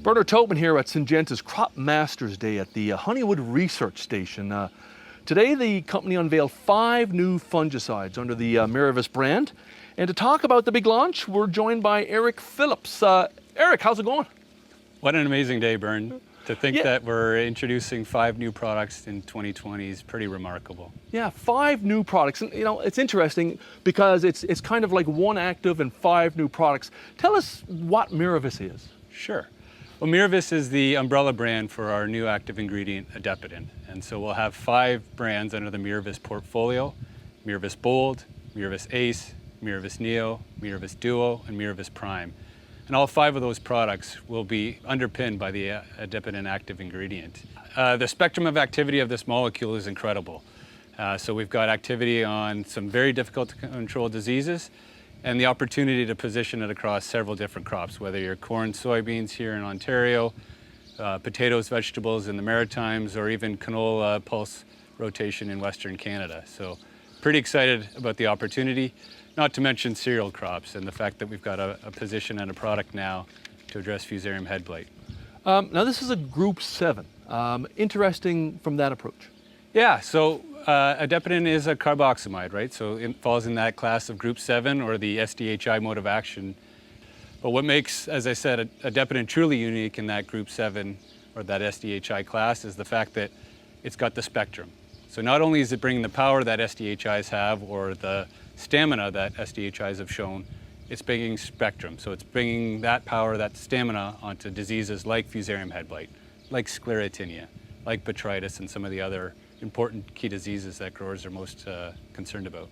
Bernard Tobin here at Syngenta's Crop Masters Day at the Honeywood Research Station. Today the company unveiled 5 new fungicides under the Miravis brand. And to talk about the big launch, we're joined by Eric Phillips. Eric, how's it going? What an amazing day, Bern. To think that we're introducing 5 new products in 2020 is pretty remarkable. Yeah, 5 new products. And, it's interesting because it's kind of like one active and 5 new products. Tell us what Miravis is. Sure. Well, Miravis is the umbrella brand for our new active ingredient, adaptogene. And so we'll have 5 brands under the Miravis portfolio: Mervis Bold, Mervis Ace, Mervis Neo, Miravis Duo, and Miravis Prime. And all 5 of those products will be underpinned by the adaptogene active ingredient. The spectrum of activity of this molecule is incredible. So we've got activity on some very difficult to control diseases, and the opportunity to position it across several different crops, whether you're corn, soybeans here in Ontario, potatoes, vegetables in the Maritimes, or even canola pulse rotation in Western Canada. So pretty excited about the opportunity, not to mention cereal crops and the fact that we've got a position and a product now to address fusarium head blight. Now this is a group 7. Interesting from that approach. Yeah, so adaptogene is a carboxamide, right? So it falls in that class of group 7 or the SDHI mode of action. But what makes, as I said, adaptogene truly unique in that group 7 or that SDHI class is the fact that it's got the spectrum. So not only is it bringing the power that SDHIs have or the stamina that SDHIs have shown, it's bringing spectrum. So it's bringing that power, that stamina onto diseases like fusarium head blight, like sclerotinia, like botrytis, and some of the other important key diseases that growers are most concerned about.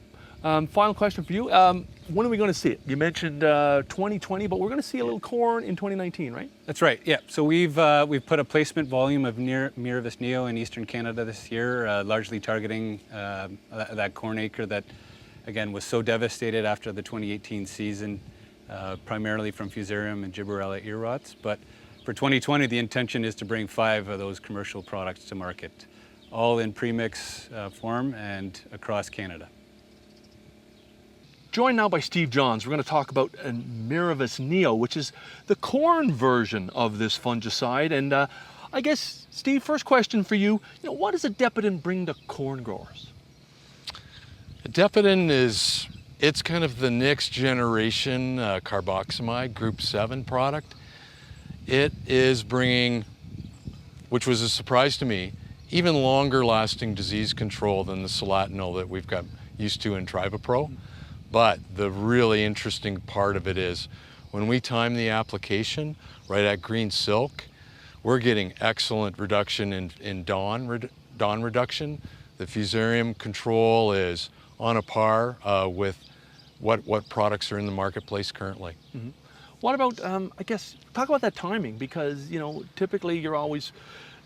Final question for you. When are we going to see it? You mentioned 2020, but we're going to see a little corn in 2019, right? That's right, yeah. So we've put a placement volume of Mervis Neo in Eastern Canada this year, largely targeting that corn acre that, again, was so devastated after the 2018 season, primarily from fusarium and gibberella ear rots. But for 2020, the intention is to bring 5 of those commercial products to market, all in premix form and across Canada. Joined now by Steve Johns, we're going to talk about Mervis Neo, which is the corn version of this fungicide. And I guess, Steve, first question for you, what does adaptogene bring to corn growers? Adaptogene it's kind of the next generation carboxamide group 7 product. It is bringing, which was a surprise to me, even longer lasting disease control than the solatinol that we've got used to in TrivaPro. But the really interesting part of it is when we time the application right at green silk, we're getting excellent reduction in dawn reduction. The fusarium control is on a par with what products are in the marketplace currently. Mm-hmm. What about, I guess, talk about that timing, because, typically you're always,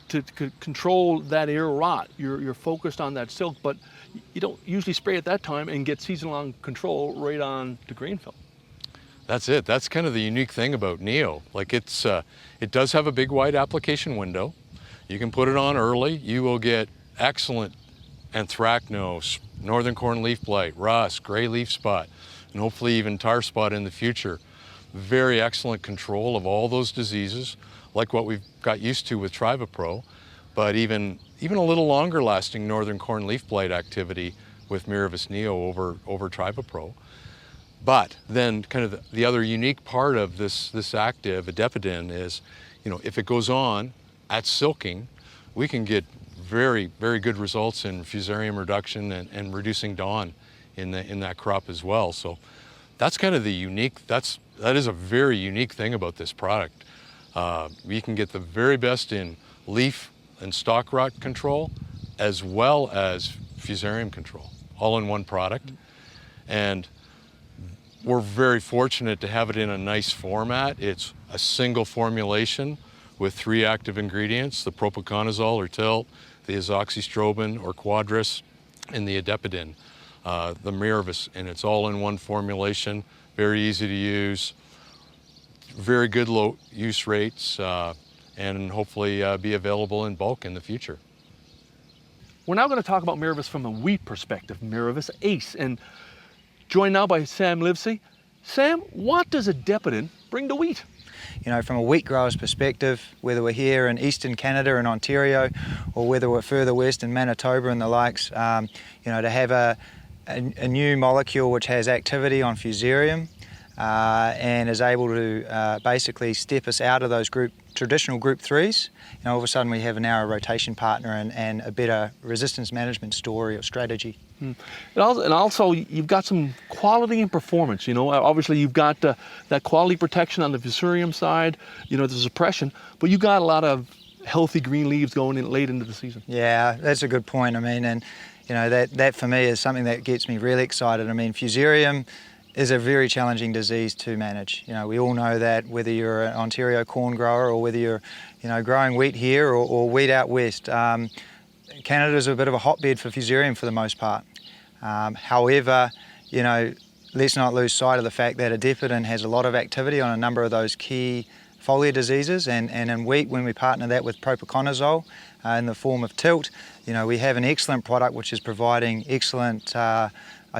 to control that ear rot, you're focused on that silk, but you don't usually spray at that time and get season-long control right on to grain film. That's it. That's kind of the unique thing about Neo. Like it does have a big wide application window. You can put it on early. You will get excellent anthracnose, northern corn leaf blight, rust, gray leaf spot, and hopefully even tar spot in the future. Very excellent control of all those diseases, like what we've got used to with TrivaPro, but even a little longer lasting northern corn leaf blight activity with Miravis Neo over TrivaPro. But then kind of the other unique part of this active adaptogene is, if it goes on at silking, we can get very, very good results in fusarium reduction and reducing dawn in that crop as well. So that's kind of the unique, that is a very unique thing about this product. We can get the very best in leaf and stalk rot control, as well as fusarium control, all in one product. And we're very fortunate to have it in a nice format. It's a single formulation with 3 active ingredients: the propiconazole or tilt, the azoxystrobin or quadris, and the adaptogene, the Miravis, and it's all in one formulation, very easy to use, very good low use rates, and hopefully be available in bulk in the future. We're now going to talk about Miravis from a wheat perspective, Miravis Ace, and joined now by Sam Livesey. Sam, what does adaptogene bring to wheat? you know, from a wheat grower's perspective, whether we're here in eastern Canada and Ontario, or whether we're further west in Manitoba and the likes, you know, to have a new molecule which has activity on fusarium and is able to basically step us out of those traditional group 3s, and all of a sudden we have a narrow rotation partner and a better resistance management story or strategy. And also, you've got some quality and performance. You know, obviously you've got that quality protection on the fusarium side, you know, the suppression, but you got a lot of healthy green leaves going in late into the season. Yeah, that's a good point. I mean, and you know, that for me is something that gets me really excited. I mean, fusarium is a very challenging disease to manage. You know, we all know that, whether you're an Ontario corn grower or whether you're, you know, growing wheat here or wheat out west. Canada's a bit of a hotbed for fusarium for the most part. However, you know, let's not lose sight of the fact that adepidin has a lot of activity on a number of those key foliar diseases, and in wheat, when we partner that with propiconazole in the form of tilt, you know, we have an excellent product which is providing excellent, I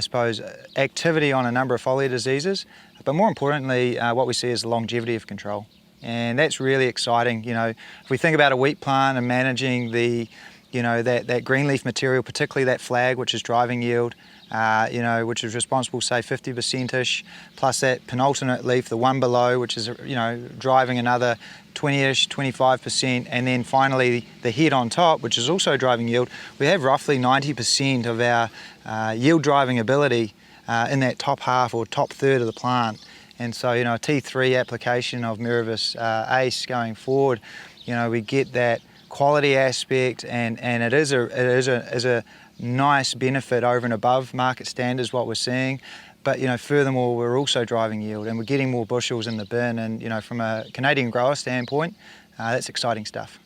suppose, activity on a number of foliar diseases, but more importantly, what we see is the longevity of control. And that's really exciting. You know, if we think about a wheat plant and managing the, you know, that green leaf material, particularly that flag, which is driving yield, you know, which is responsible, say, 50%-ish, plus that penultimate leaf, the one below, which is, you know, driving another 20-ish, 25%, and then finally the head on top, which is also driving yield. We have roughly 90% of our yield driving ability in that top half or top third of the plant. And so, you know, a T3 application of Mervis Ace going forward, you know, we get that quality aspect, and it is a nice benefit over and above market standards what we're seeing. But, you know, furthermore, we're also driving yield and we're getting more bushels in the bin, and, you know, from a Canadian grower standpoint, that's exciting stuff.